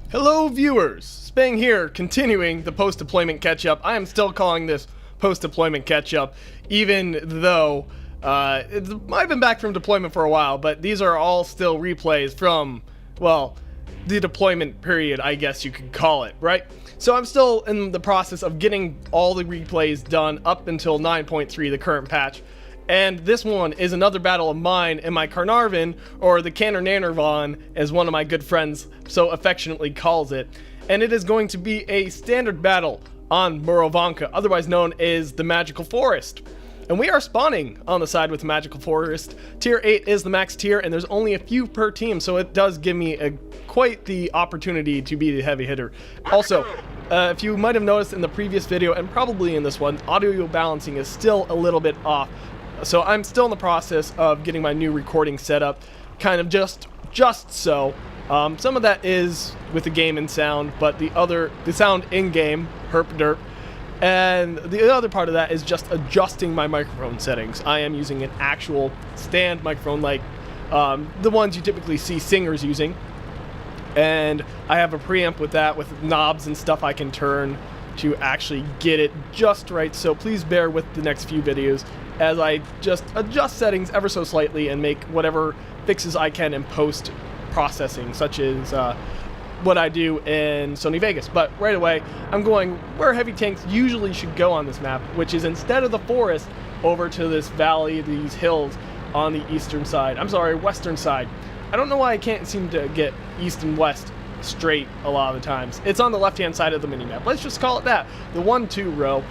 Hello viewers, Spang here, continuing the post-deployment catch-up. I am still calling this post-deployment catch-up, even though I've been back from deployment for a while, but these are all still replays from, well, the deployment period, I guess you could call it, right? So I'm still in the process of getting all the replays done up until 9.3, the current patch. And this one is another battle of mine in my Caernarvon, or the Nannervon, as one of my good friends so affectionately calls it. And it is going to be a standard battle on Murovanka, otherwise known as the Magical Forest. And we are spawning on the side with the Magical Forest. Tier 8 is the max tier, and there's only a few per team, so it does give me quite the opportunity to be the heavy hitter. Also, if you might have noticed in the previous video, and probably in this one, audio balancing is still a little bit off. So I'm still in the process of getting my new recording set up, kind of just so. Some of that is with the game and sound, but the sound in-game, herp derp. And the other part of that is just adjusting my microphone settings. I am using an actual stand microphone like the ones you typically see singers using. And I have a preamp with that, with knobs and stuff I can turn to actually get it just right. So please bear with the next few videos as I just adjust settings ever so slightly and make whatever fixes I can in post-processing, such as what I do in Sony Vegas. But right away, I'm going where heavy tanks usually should go on this map, which is instead of the forest, over to this valley, these hills on the eastern side. I'm sorry, western side. I don't know why I can't seem to get east and west straight a lot of the times. It's on the left-hand side of the minimap. Let's just call it that. The 1-2 row.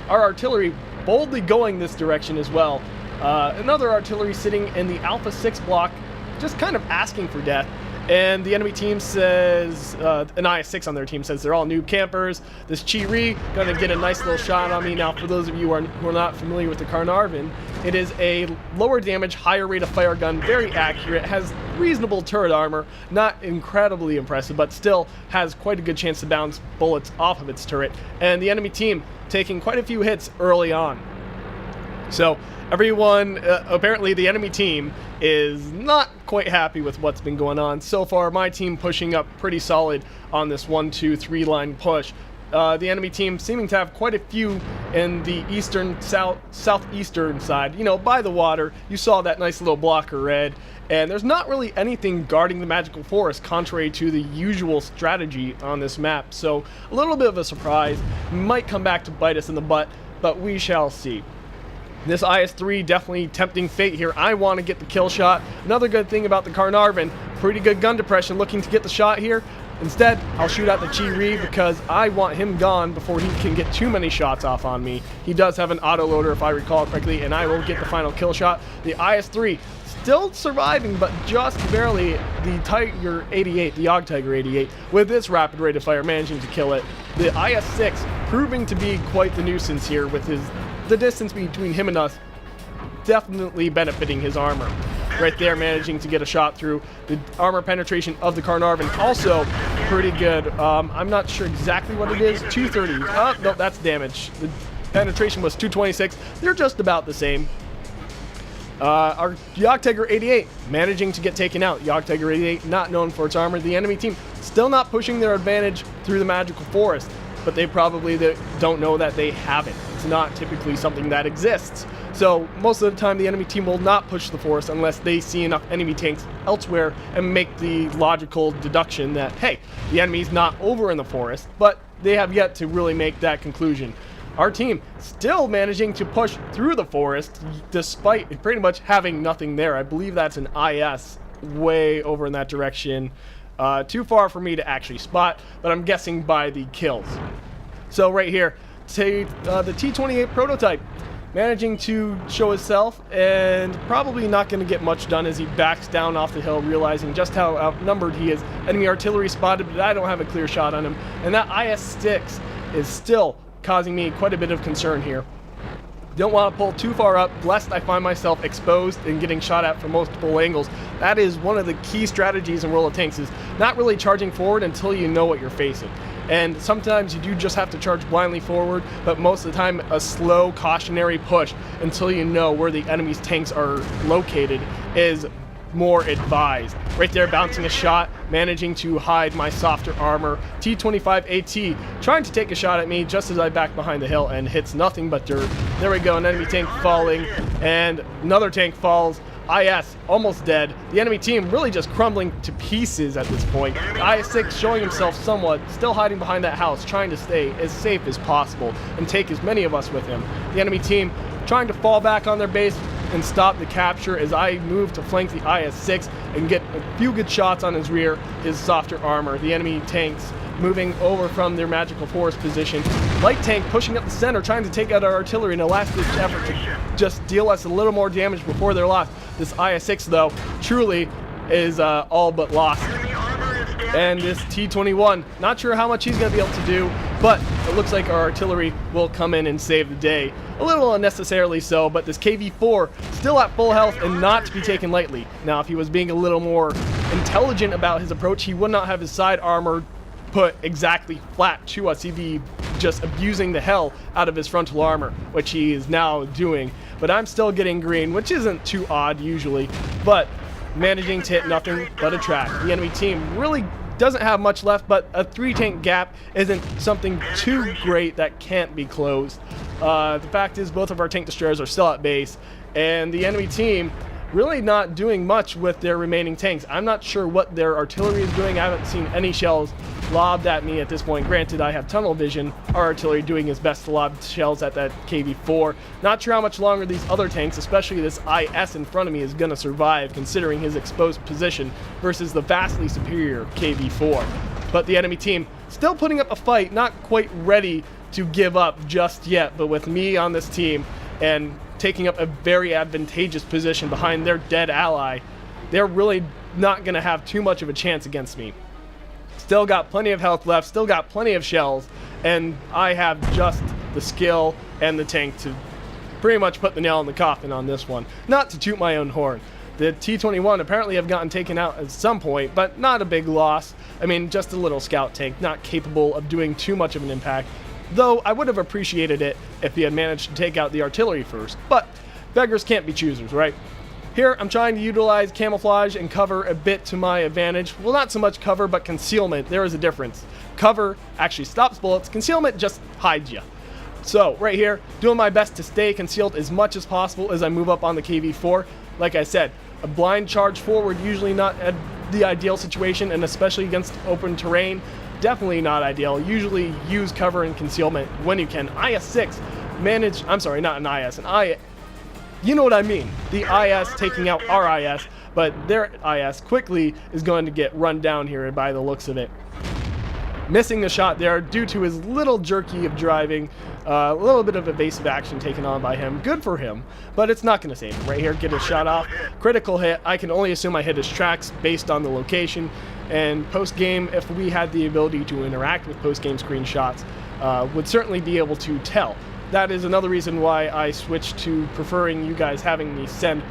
Our artillery boldly going this direction as well. Another artillery sitting in the Alpha 6 block, just kind of asking for death. And the enemy team says, an IS-6 on their team says they're all noob campers. This Chi-Ri gonna get a nice little shot on me. Now, for those of you who are not familiar with the Caernarvon, it is a lower damage, higher rate of fire gun, very accurate, has reasonable turret armor, not incredibly impressive, but still has quite a good chance to bounce bullets off of its turret. And the enemy team taking quite a few hits early on. So everyone, apparently the enemy team is not quite happy with what's been going on. So far, my team pushing up pretty solid on this 1-2-3 line push. The enemy team seeming to have quite a few in the eastern, southeastern side, you know, by the water. You saw that nice little blocker red. And there's not really anything guarding the Magical Forest, contrary to the usual strategy on this map. So a little bit of a surprise. Might come back to bite us in the butt, but we shall see. This IS-3 definitely tempting fate here. I want to get the kill shot. Another good thing about the Caernarvon, pretty good gun depression, looking to get the shot here. Instead, I'll shoot out the Chi-Ri because I want him gone before he can get too many shots off on me. He does have an autoloader, if I recall correctly, and I will get the final kill shot. The IS-3 still surviving, but just barely. The Tiger 88, the Yog Tiger 88, with its rapid rate of fire, managing to kill it. The IS-6 proving to be quite the nuisance here with the distance between him and us definitely benefiting his armor. Right there, managing to get a shot through. The armor penetration of the Caernarvon also pretty good. I'm not sure exactly what it is. 230. No, that's damage. The penetration was 226. They're just about the same. Our Yog Tiger 88 managing to get taken out. Yog Tiger 88 not known for its armor. The enemy team still not pushing their advantage through the Magical Forest, but they probably don't know that they have it. It's not typically something that exists. So most of the time the enemy team will not push the forest unless they see enough enemy tanks elsewhere and make the logical deduction that, hey, the enemy's not over in the forest, but they have yet to really make that conclusion. Our team still managing to push through the forest despite pretty much having nothing there. I believe that's an IS way over in that direction. Too far for me to actually spot, but I'm guessing by the kills. So right here, the T-28 prototype managing to show itself, and probably not going to get much done as he backs down off the hill, realizing just how outnumbered he is. Enemy artillery spotted, but I don't have a clear shot on him. And that IS-6 is still causing me quite a bit of concern here. Don't want to pull too far up, lest I find myself exposed and getting shot at from multiple angles. That is one of the key strategies in World of Tanks, is not really charging forward until you know what you're facing. And sometimes you do just have to charge blindly forward, but most of the time a slow, cautionary push until you know where the enemy's tanks are located is more advised. Right there, bouncing a shot, managing to hide my softer armor. T-25 AT trying to take a shot at me just as I back behind the hill and hits nothing but dirt. There we go, an enemy tank falling, and another tank falls. IS almost dead. The enemy team really just crumbling to pieces at this point. IS-6 showing himself somewhat, still hiding behind that house, trying to stay as safe as possible and take as many of us with him. The enemy team trying to fall back on their base and stop the capture as I move to flank the IS-6 and get a few good shots on his rear, his softer armor. The enemy tanks moving over from their magical forest position. Light tank pushing up the center, trying to take out our artillery in a last-ditch effort to just deal us a little more damage before they're lost. This IS-6, though, truly is all but lost. And this T-21, not sure how much he's going to be able to do, but it looks like our artillery will come in and save the day. A little unnecessarily so, but this KV-4 still at full health and not to be taken lightly. Now, if he was being a little more intelligent about his approach, he would not have his side armor put exactly flat to us. He'd be just abusing the hell out of his frontal armor, which he is now doing. But I'm still getting green, which isn't too odd usually, but managing to hit nothing but a track. The enemy team really doesn't have much left, but a 3-tank gap isn't something too great that can't be closed. The fact is both of our tank destroyers are still at base, and the enemy team really not doing much with their remaining tanks. I'm not sure what their artillery is doing. I haven't seen any shells lobbed at me at this point. Granted, I have tunnel vision. Our artillery doing his best to lob shells at that KV-4. Not sure how much longer these other tanks, especially this IS in front of me, is going to survive, considering his exposed position versus the vastly superior KV-4. But the enemy team still putting up a fight, not quite ready to give up just yet, but with me on this team and taking up a very advantageous position behind their dead ally, they're really not going to have too much of a chance against me. Still got plenty of health left, still got plenty of shells, and I have just the skill and the tank to pretty much put the nail in the coffin on this one. Not to toot my own horn. The T-21 apparently have gotten taken out at some point, but not a big loss. I mean, just a little scout tank, not capable of doing too much of an impact. Though I would have appreciated it if he had managed to take out the artillery first. But beggars can't be choosers, right? Here, I'm trying to utilize camouflage and cover a bit to my advantage. Well, not so much cover, but concealment. There is a difference. Cover actually stops bullets. Concealment just hides you. So, right here, doing my best to stay concealed as much as possible as I move up on the KV-4. Like I said, a blind charge forward, usually not the ideal situation, and especially against open terrain. Definitely not ideal. Usually use cover and concealment when you can. IS-6 managed, I'm sorry, not an IS, you know what I mean. The IS taking out our IS, but their IS quickly is going to get run down here by the looks of it. Missing the shot there due to his little jerky of driving, a little bit of evasive action taken on by him. Good for him, but it's not going to save him. Right here, get his shot off. Critical hit. I can only assume I hit his tracks based on the location. And post-game, if we had the ability to interact with post-game screenshots, would certainly be able to tell. That is another reason why I switched to preferring you guys having me send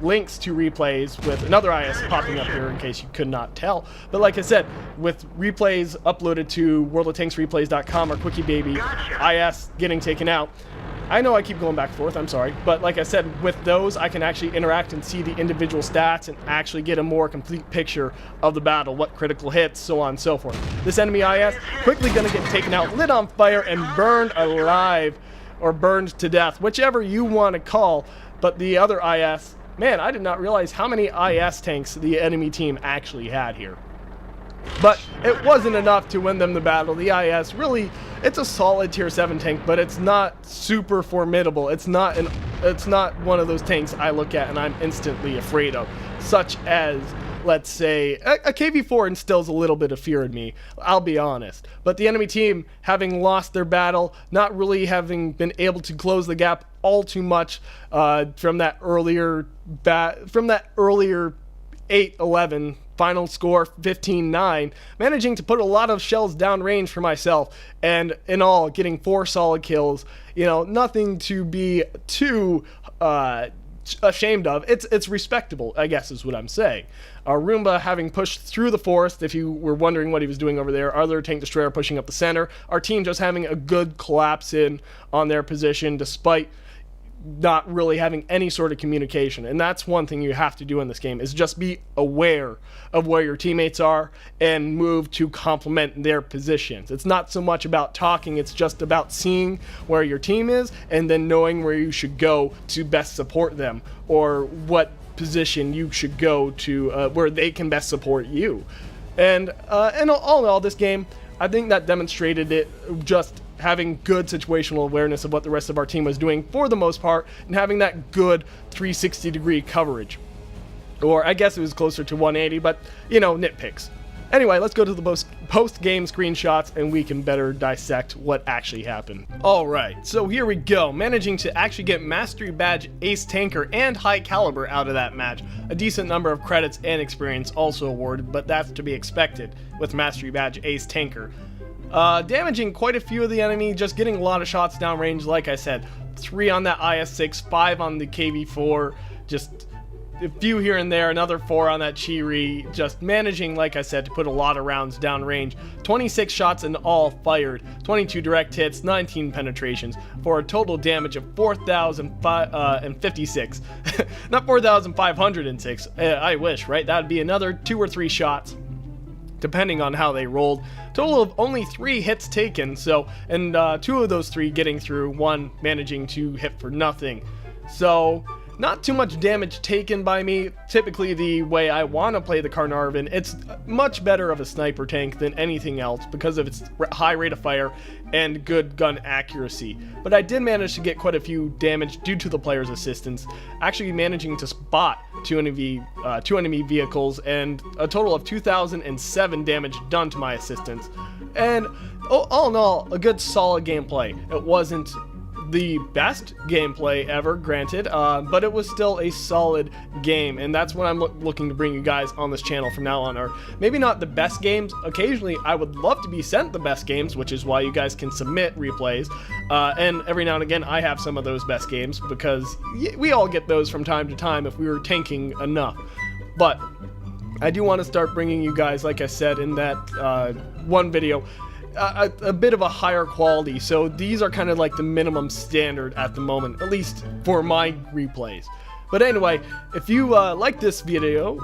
links to replays with another IS popping up here in case you could not tell. But like I said, with replays uploaded to worldoftanksreplays.com or Quickie Baby, IS getting taken out, I know I keep going back and forth, I'm sorry, but like I said, with those I can actually interact and see the individual stats and actually get a more complete picture of the battle, what critical hits, so on and so forth. This enemy IS quickly gonna get taken out, lit on fire, and burned alive, or burned to death, whichever you want to call. But the other IS, man, I did not realize how many IS tanks the enemy team actually had here. But it wasn't enough to win them the battle. The IS really, it's a solid tier 7 tank, but it's not super formidable. It's not one of those tanks I look at and I'm instantly afraid of, such as, let's say, a KV-4 instills a little bit of fear in me, I'll be honest. But the enemy team, having lost their battle, not really having been able to close the gap all too much from that earlier 8-11 final score 15-9, managing to put a lot of shells downrange for myself, and in all getting 4 solid kills. You know, nothing to be too ashamed of. It's respectable, I guess is what I'm saying. Roomba having pushed through the forest, if you were wondering what he was doing over there. Other tank destroyer pushing up the center. Our team just having a good collapse in on their position despite not really having any sort of communication. And that's one thing you have to do in this game, is just be aware of where your teammates are and move to complement their positions. It's not so much about talking, it's just about seeing where your team is and then knowing where you should go to best support them, or what position you should go to where they can best support you. And all in all, this game, I think that demonstrated it, just having good situational awareness of what the rest of our team was doing for the most part, and having that good 360-degree coverage. Or I guess it was closer to 180, but, you know, nitpicks. Anyway, let's go to the post-game screenshots and we can better dissect what actually happened. Alright, so here we go. Managing to actually get Mastery Badge, Ace Tanker, and High Caliber out of that match. A decent number of credits and experience also awarded, but that's to be expected with Mastery Badge, Ace Tanker. Damaging quite a few of the enemy, just getting a lot of shots downrange, like I said. 3 on that IS-6, 5 on the KV-4, just a few here and there, another 4 on that Chiri, just managing, like I said, to put a lot of rounds downrange. 26 shots in all fired, 22 direct hits, 19 penetrations, for a total damage of 4,056. Not 4,506, I wish, right? That would be another 2 or 3 shots, depending on how they rolled. Total of only 3 hits taken, so, and 2 of those 3 getting through, 1 managing to hit for nothing. So, not too much damage taken by me. Typically the way I want to play the Caernarvon, it's much better of a sniper tank than anything else because of its high rate of fire and good gun accuracy. But I did manage to get quite a few damage due to the player's assistance, actually managing to spot 2 enemy vehicles, and a total of 2,007 damage done to my assistance. And all in all, a good solid gameplay. It wasn't the best gameplay ever, granted, but it was still a solid game, and that's what I'm looking to bring you guys on this channel from now on. Or maybe not the best games. Occasionally I would love to be sent the best games, which is why you guys can submit replays, and every now and again I have some of those best games, because we all get those from time to time if we were tanking enough. But I do want to start bringing you guys, like I said in that one video, a bit of a higher quality. So these are kind of like the minimum standard at the moment, at least for my replays. But anyway, if you like this video,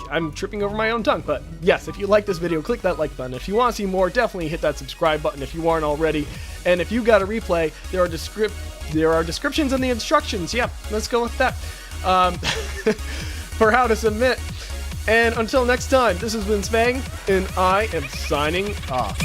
I'm tripping over my own tongue, but yes, if you like this video, click that like button. If you want to see more, definitely hit that subscribe button if you aren't already. And if you got a replay, there are descriptions in the instructions. Yeah, let's go with that. For how to submit. And until next time, this has been Spang, and I am signing off.